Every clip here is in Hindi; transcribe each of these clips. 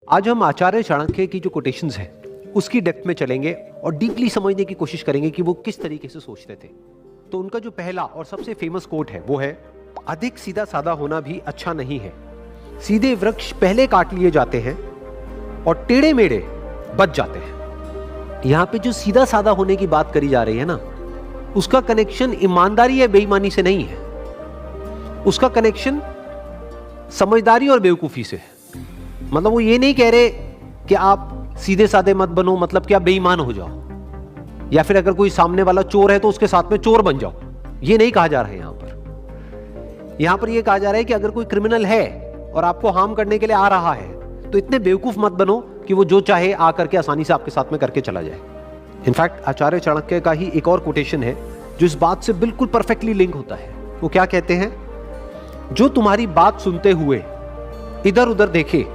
आज हम आचार्य चाणक्य की जो कोटेशंस हैं उसकी डेप्थ में चलेंगे और डीपली समझने की कोशिश करेंगे कि वो किस तरीके से सोचते थे। तो उनका जो पहला और सबसे फेमस कोट है वो है, अधिक सीधा साधा होना भी अच्छा नहीं है। सीधे वृक्ष पहले काट लिए जाते हैं और टेढ़े मेढ़े बच जाते हैं। यहां पे जो सीधा साधा होने की बात करी जा रही है ना, उसका कनेक्शन ईमानदारी या बेईमानी से नहीं है, उसका कनेक्शन समझदारी और बेवकूफी से है। मतलब वो ये नहीं कह रहे कि आप सीधे साधे मत बनो, मतलब कि आप बेईमान हो जाओ, या फिर अगर कोई सामने वाला चोर है तो उसके साथ में चोर बन जाओ। ये नहीं कहा जा रहा है यहां पर यह कहा जा रहा है कि अगर कोई क्रिमिनल है और आपको हार्म करने के लिए आ रहा है तो इतने बेवकूफ मत बनो कि वो जो चाहे आकर के आसानी से आपके साथ में करके चला जाए। इनफैक्ट आचार्य चाणक्य का ही एक और कोटेशन है जो इस बात से बिल्कुल परफेक्टली लिंक होता है। वो क्या कहते हैं, जो तुम्हारी बात सुनते हुए इधर उधर देखे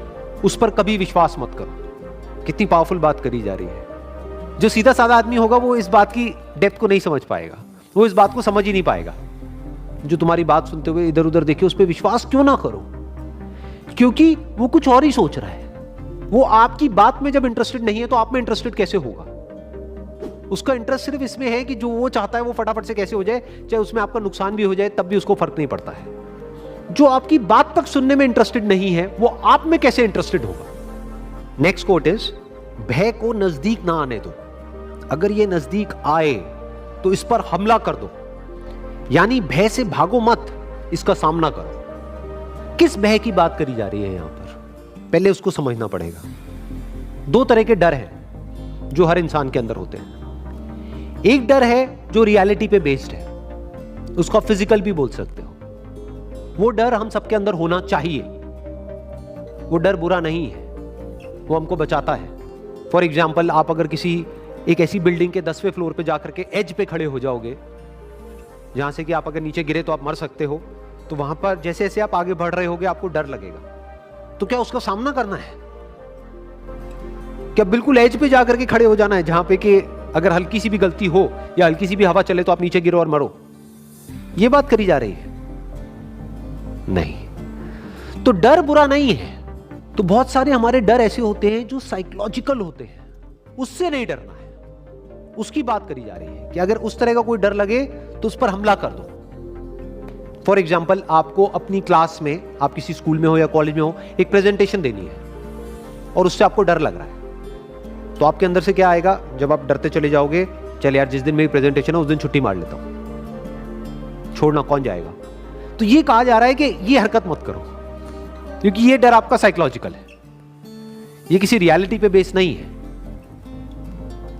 उस पर कभी विश्वास मत करो। कितनी पावरफुल बात करी जा रही है। जो सीधा साधा आदमी होगा वो इस बात की डेप्थ को नहीं समझ पाएगा, वो इस बात को समझ ही नहीं पाएगा। जो तुम्हारी बात सुनते हुए इधर उधर देखे उस पर विश्वास क्यों ना करो, क्योंकि वो कुछ और ही सोच रहा है। वो आपकी बात में जब इंटरेस्टेड नहीं है तो आप में इंटरेस्टेड कैसे होगा। उसका इंटरेस्ट सिर्फ इसमें है कि जो वो चाहता है वो फटाफट से कैसे हो जाए, चाहे उसमें आपका नुकसान भी हो जाए तब भी उसको फर्क नहीं पड़ता है। जो आपकी बात तक सुनने में इंटरेस्टेड नहीं है वो आप में कैसे इंटरेस्टेड होगा। नेक्स्ट कोट इज, भय को नजदीक ना आने दो, अगर ये नजदीक आए तो इस पर हमला कर दो। यानी भय से भागो मत, इसका सामना करो। किस भय की बात करी जा रही है यहां पर, पहले उसको समझना पड़ेगा। दो तरह के डर हैं जो हर इंसान के अंदर होते हैं। एक डर है जो रियलिटी पे बेस्ड है, उसको आप फिजिकल भी बोल सकते हो। वो डर हम सबके अंदर होना चाहिए। वो डर बुरा नहीं है, वो हमको बचाता है। फॉर एग्जाम्पल, आप अगर किसी एक ऐसी बिल्डिंग के 10वें फ्लोर पे जाकर के एज पे खड़े हो जाओगे जहां से कि आप अगर नीचे गिरे तो आप मर सकते हो, तो वहां पर जैसे जैसे आप आगे बढ़ रहे होगे आपको डर लगेगा। तो क्या उसका सामना करना है? क्या बिल्कुल एज पे जाकर के खड़े हो जाना है जहां पे कि अगर हल्की सी भी गलती हो या हल्की सी भी हवा चले तो आप नीचे गिरो और मरो? ये बात करी जा रही है? नहीं। तो डर बुरा नहीं है। तो बहुत सारे हमारे डर ऐसे होते हैं जो साइकोलॉजिकल होते हैं, उससे नहीं डरना है। उसकी बात करी जा रही है कि अगर उस तरह का कोई डर लगे तो उस पर हमला कर दो। फॉर एग्जाम्पल, आपको अपनी क्लास में, आप किसी स्कूल में हो या कॉलेज में हो, एक प्रेजेंटेशन देनी है और उससे आपको डर लग रहा है, तो आपके अंदर से क्या आएगा? जब आप डरते चले जाओगे, चल यार जिस दिन मेरी प्रेजेंटेशन है उस दिन छुट्टी मार लेता हूं, छोड़ना कौन जाएगा। तो ये कहा जा रहा है कि ये हरकत मत करो, क्योंकि ये डर आपका साइकोलॉजिकल है, ये किसी रियलिटी पे बेस नहीं है।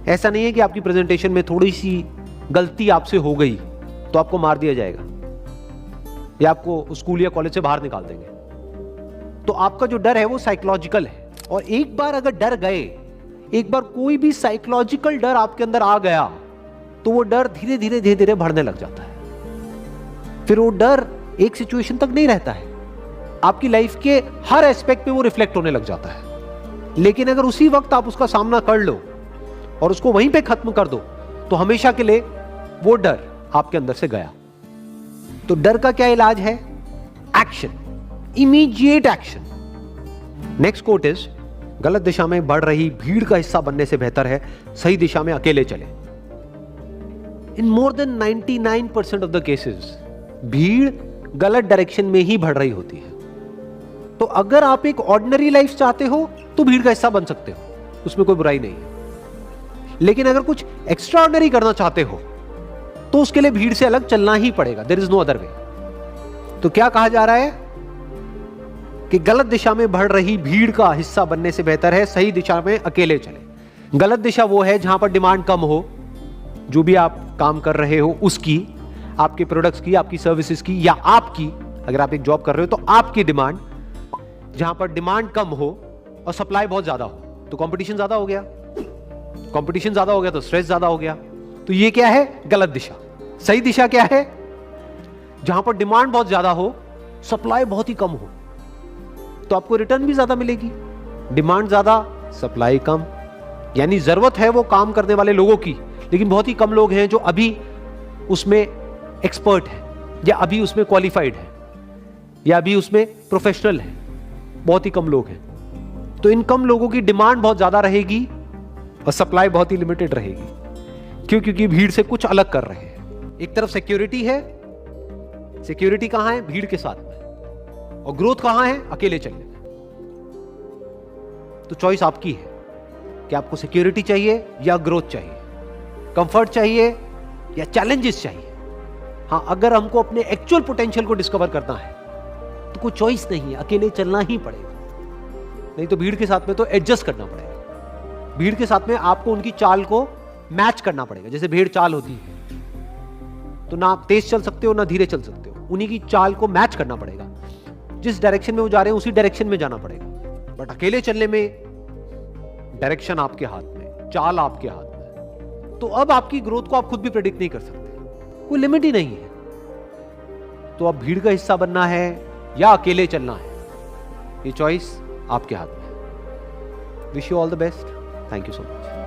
ऐसा नहीं है कि आपकी प्रेजेंटेशन में थोड़ी सी गलती आपसे हो गई तो आपको मार दिया जाएगा या आपको स्कूल या कॉलेज से बाहर निकाल देंगे। तो आपका जो डर है वो साइकोलॉजिकल है। और एक बार अगर डर गए, एक बार कोई भी साइकोलॉजिकल डर आपके अंदर आ गया तो वो डर धीरे धीरे धीरे धीरे बढ़ने लग जाता है। फिर वो डर एक सिचुएशन तक नहीं रहता है, आपकी लाइफ के हर एस्पेक्ट पे वो रिफ्लेक्ट होने लग जाता है। लेकिन अगर उसी वक्त आप उसका सामना कर लो और उसको वहीं पे खत्म कर दो तो हमेशा के लिए वो डर आपके अंदर से गया। तो डर का क्या इलाज है? Action, immediate action. Next quote is, गलत दिशा में बढ़ रही भीड़ का हिस्सा बनने से बेहतर है सही दिशा में अकेले चले। In more than 99% of the cases भीड़ गलत डायरेक्शन में ही बढ़ रही होती है। तो अगर आप एक ऑर्डिनरी लाइफ चाहते हो तो भीड़ का हिस्सा बन सकते हो, उसमें कोई बुराई नहीं है। लेकिन अगर कुछ एक्स्ट्रा ऑर्डिनरी करना चाहते हो तो उसके लिए भीड़ से अलग चलना ही पड़ेगा। There is no other way. तो क्या कहा जा रहा है कि गलत दिशा में बढ़ रही भीड़ का हिस्सा बनने से बेहतर है सही दिशा में अकेले चले। गलत दिशा वो है जहां पर डिमांड कम हो, जो भी आप काम कर रहे हो उसकी, आपके प्रोडक्ट्स की, आपकी सर्विसेज की, या आपकी, अगर आप एक जॉब कर रहे हो तो आपकी डिमांड, जहां पर डिमांड कम हो और सप्लाई बहुत ज्यादा हो तो कंपटीशन ज्यादा हो गया, कंपटीशन ज्यादा हो गया तो स्ट्रेस ज्यादा हो गया। तो ये क्या है? गलत दिशा। सही दिशा क्या है? जहां पर डिमांड बहुत ज्यादा हो, सप्लाई बहुत ही कम हो, तो आपको रिटर्न भी ज्यादा मिलेगी। डिमांड ज्यादा, सप्लाई कम, यानी जरूरत है वो काम करने वाले लोगों की, लेकिन बहुत ही कम लोग हैं जो अभी उसमें एक्सपर्ट है या अभी उसमें क्वालिफाइड है या अभी उसमें प्रोफेशनल है। बहुत ही कम लोग हैं। तो इन कम लोगों की डिमांड बहुत ज्यादा रहेगी और सप्लाई बहुत ही लिमिटेड रहेगी। क्यों? क्योंकि भीड़ से कुछ अलग कर रहे हैं। एक तरफ सिक्योरिटी है, सिक्योरिटी कहां है? भीड़ के साथ में। और ग्रोथ कहां है? अकेले चलने में। तो चॉइस आपकी है कि आपको सिक्योरिटी चाहिए या ग्रोथ चाहिए, कंफर्ट चाहिए या चैलेंजेस चाहिए। हां, अगर हमको अपने एक्चुअल पोटेंशियल को डिस्कवर करना है तो कोई चॉइस नहीं है, अकेले चलना ही पड़ेगा। नहीं तो भीड़ के साथ में तो एडजस्ट करना पड़ेगा। भीड़ के साथ में आपको उनकी चाल को मैच करना पड़ेगा। जैसे भेड़ चाल होती है तो ना आप तेज चल सकते हो ना धीरे चल सकते हो, उन्हीं की चाल को मैच करना पड़ेगा। जिस डायरेक्शन में वो जा रहे हैं उसी डायरेक्शन में जाना पड़ेगा। बट अकेले चलने में डायरेक्शन आपके हाथ में, चाल आपके हाथ में। तो अब आपकी ग्रोथ को आप खुद भी प्रेडिक्ट नहीं कर सकते, कोई लिमिट ही नहीं है। तो अब भीड़ का हिस्सा बनना है या अकेले चलना है, ये चॉइस आपके हाथ में। Wish you all the best. Thank you so much.